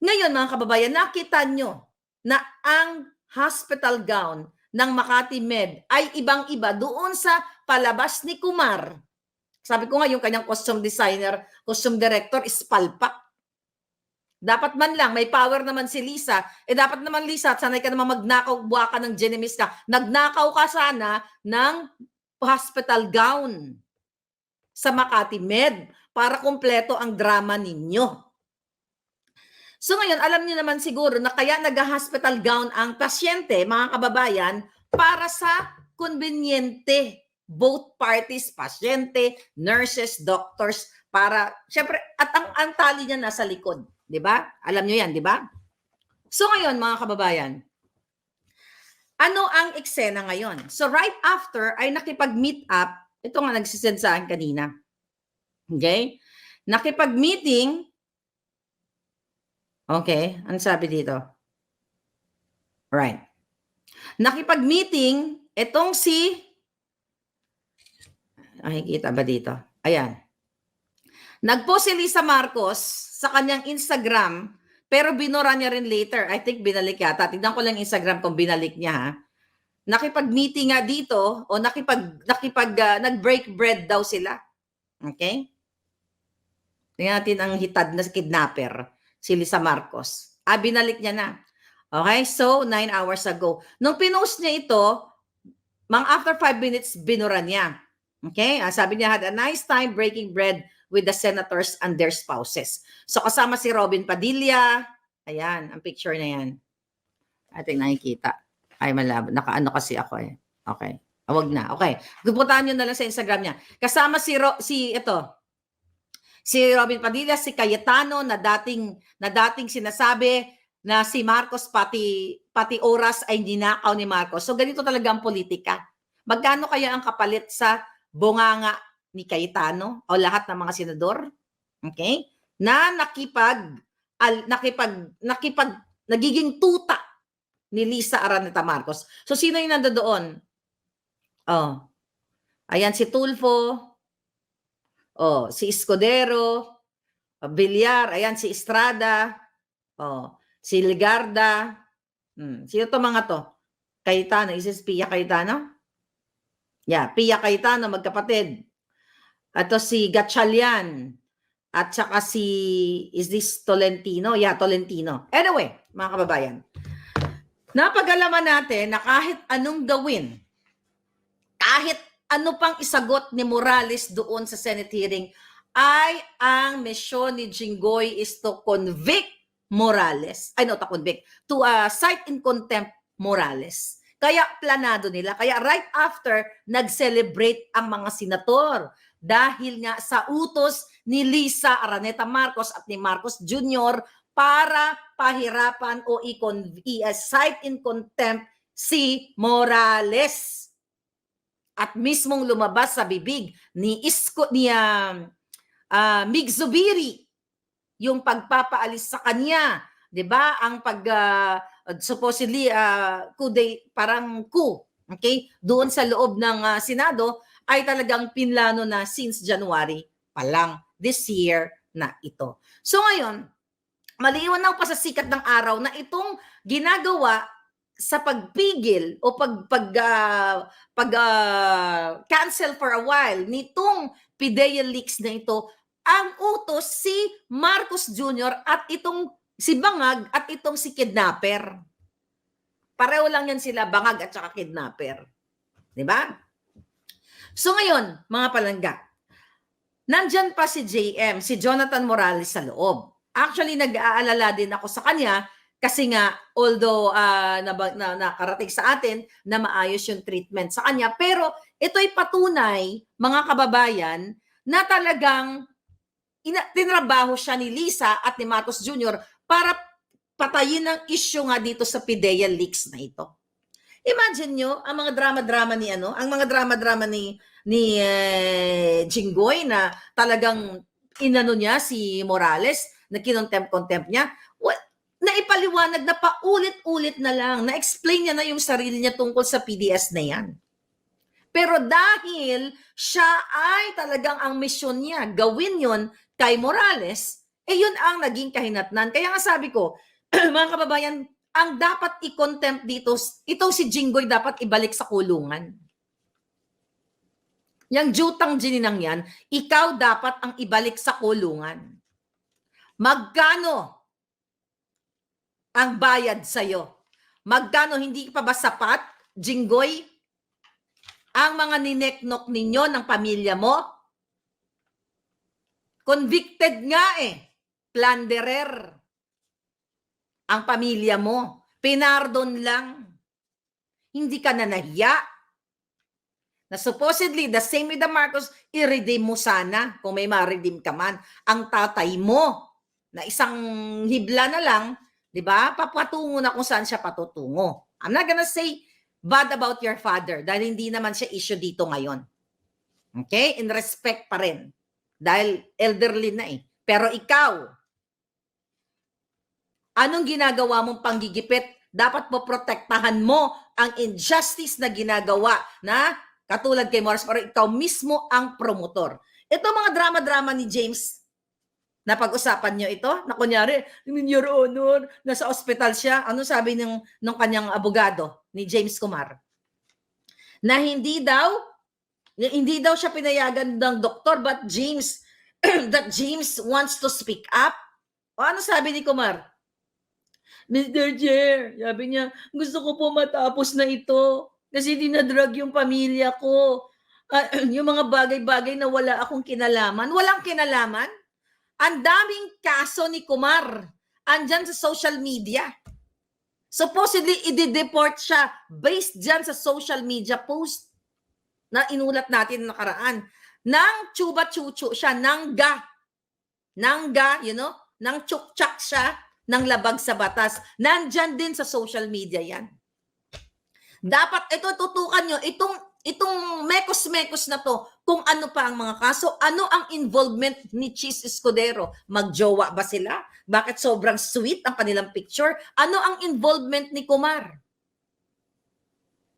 Ngayon mga kababayan, nakita nyo na ang hospital gown ng Makati Med ay ibang-iba doon sa palabas ni Kumar. Sabi ko nga, yung kanyang costume designer, costume director is palpak. Dapat man lang, may power naman si Lisa. Dapat naman Lisa, sanay ka naman magnakaw, buwa ka ng Genemis ka. Nagnakaw ka sana ng hospital gown sa Makati Med para kumpleto ang drama ninyo. So ngayon, alam niyo naman siguro na kaya nag-hospital gown ang pasyente, mga kababayan, para sa konbinyente. Both parties, pasyente, nurses, doctors, para, syempre, at ang tali niya nasa likod. Di ba? Alam niyo yan, di ba? So ngayon, mga kababayan, ano ang eksena ngayon? So right after ay nakipag-meet up, ito nga nagsisend sa akin kanina. Okay? Nakipag-meeting. Okay, ano sabi dito? Right. Nakipag-meeting, itong si, nakikita ba dito? Ayan. Nagpost si Lisa Marcos sa kanyang Instagram, pero binura niya rin later. I think binalik yata. Tignan ko lang Instagram kung binalik niya, ha. Nakipag-meeting nga dito, o nag-break bread daw sila. Okay? Tingnan natin ang hitad na kidnapper, si Lisa Marcos. Binalik niya na. Okay, so 9 hours ago. Nung pinost niya ito, mga after 5 minutes, binura niya. Okay, sabi niya, had a nice time breaking bread with the senators and their spouses. So kasama si Robin Padilla. Ayan, ang picture na yan. Ating nakikita. Ay, malabo. Nakaano kasi ako eh. Okay. Wag na. Okay. Pupuntahan nyo na lang sa Instagram niya. Kasama si Robin Padilla, si Cayetano na dating sinasabi na si Marcos pati oras ay ninakaw ni Marcos. So ganito talaga ang politika. Magkano kaya ang kapalit sa bunganga ni Cayetano o lahat ng mga senador? Okay? Na nagiging tuta ni Lisa Araneta Marcos. So sino yung nandoon? Oh. Ayan si Tulfo. Oh, si Escudero, Villar, ayan si Estrada. Oh, si Legarda. Sino to mga to? Cayetano, is this Pia Cayetano? Yeah, Pia Cayetano, magkapatid. Ato si Gatchalian. At saka is this Tolentino? Yeah, Tolentino. Anyway, mga kababayan, napag-alaman natin na kahit anong gawin, kahit ano pang isagot ni Morales doon sa Senate hearing, ay ang misyon ni Jinggoy is to convict Morales. To cite in contempt Morales. Kaya planado nila. Kaya right after, nag-celebrate ang mga senator. Dahil nga sa utos ni Lisa Araneta Marcos at ni Marcos Jr. para pahirapan o cite in contempt si Morales. At mismong lumabas sa bibig ni Mig Zubiri yung pagpapaalis sa kanya, 'di ba? Ang supposedly parang coup, okay? Doon sa loob ng Senado ay talagang pinlano na since January pa lang this year na ito. So ngayon, maliwanag pa sa sikat ng araw na itong ginagawa sa pagpigil o cancel for a while nitong PIDEA leaks na ito, ang utos si Marcos Jr. at itong si Bangag at itong si kidnapper. Pareho lang yan sila, Bangag at saka kidnapper. Diba? So ngayon, mga palangga, nandyan pa si JM, si Jonathan Morales sa loob. Actually, nag-aalala din ako sa kanya kasi nga, although nakarating sa atin na maayos yung treatment sa kanya, pero ito'y patunay, mga kababayan, na talagang tinrabaho siya ni Lisa at ni Marcos Jr. para patayin ang issue nga dito sa PIDEA leaks na ito. Imagine nyo, ang mga drama-drama ni Jinggoy na talagang inano niya si Morales, na kinontempt niya, naipaliwanag na paulit-ulit na lang, na-explain niya na yung sarili niya tungkol sa PDS na yan. Pero dahil siya ay talagang ang misyon niya, gawin yon kay Morales, Eh yun ang naging kahinatnan. Kaya nga sabi ko, mga kababayan, ang dapat i-contempt dito, itong si Jinggoy dapat ibalik sa kulungan. Yang jutang gininang yan, ikaw dapat ang ibalik sa kulungan. Magkano ang bayad sa'yo? Magkano, hindi pa ba sapat, Jinggoy, ang mga nineknok ninyo ng pamilya mo? Convicted nga plunderer ang pamilya mo. Pinardon lang. Hindi ka na nahiya. Na supposedly, the same with the Marcos, i-redeem mo sana, kung may ma-redeem ka man, ang tatay mo, na isang hibla na lang, di ba? Papatungo na kung saan siya patutungo. I'm not gonna say bad about your father, dahil hindi naman siya issue dito ngayon. Okay? In respect pa rin. Dahil elderly na Pero ikaw, anong ginagawa mong panggigipit? Dapat po protektahan mo ang injustice na ginagawa na katulad kay Morris, pero ikaw mismo ang promotor. Ito mga drama-drama ni James, na pag-usapan nyo ito, na kunyari, Your Honor, nasa ospital siya. Ano sabi ng kanyang abogado, ni James Kumar? Na hindi daw siya pinayagan ng doktor, but that James wants to speak up. O ano sabi ni Kumar? Mr. Chair, sabi niya, gusto ko po matapos na ito kasi dinadrag yung pamilya ko. Yung mga bagay-bagay na wala akong kinalaman. Walang kinalaman? Ang daming kaso ni Kumar andyan sa social media. Supposedly, i-deport siya based dyan sa social media post na inulat natin nakaraan. Nang chuba-chuchu siya, nangga, nang chukchak siya, ng labag sa batas. Nandyan din sa social media yan. Dapat ito tutukan nyo, itong mekos-mekos na to, kung ano pa ang mga kaso, ano ang involvement ni Chis Escudero? Magjowa ba sila? Bakit sobrang sweet ang kanilang picture? Ano ang involvement ni Kumar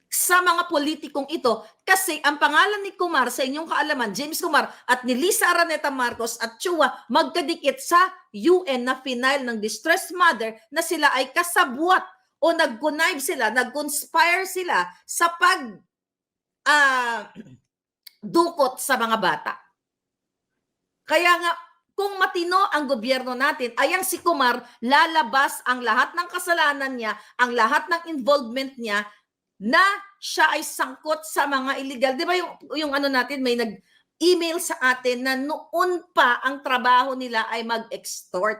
sa mga politikong ito? Kasi ang pangalan ni Kumar, sa inyong kaalaman, James Kumar at ni Lisa Araneta Marcos at Chua, magkadikit sa UN na final ng distressed mother na sila ay kasabwat o nag-connive sila, nag-conspire sila sa dukot sa mga bata. Kaya nga, kung matino ang gobyerno natin, ayang si Kumar, lalabas ang lahat ng kasalanan niya, ang lahat ng involvement niya, na siya ay sangkot sa mga illegal. Di ba yung ano natin, may nag-email sa atin na noon pa ang trabaho nila ay mag-extort.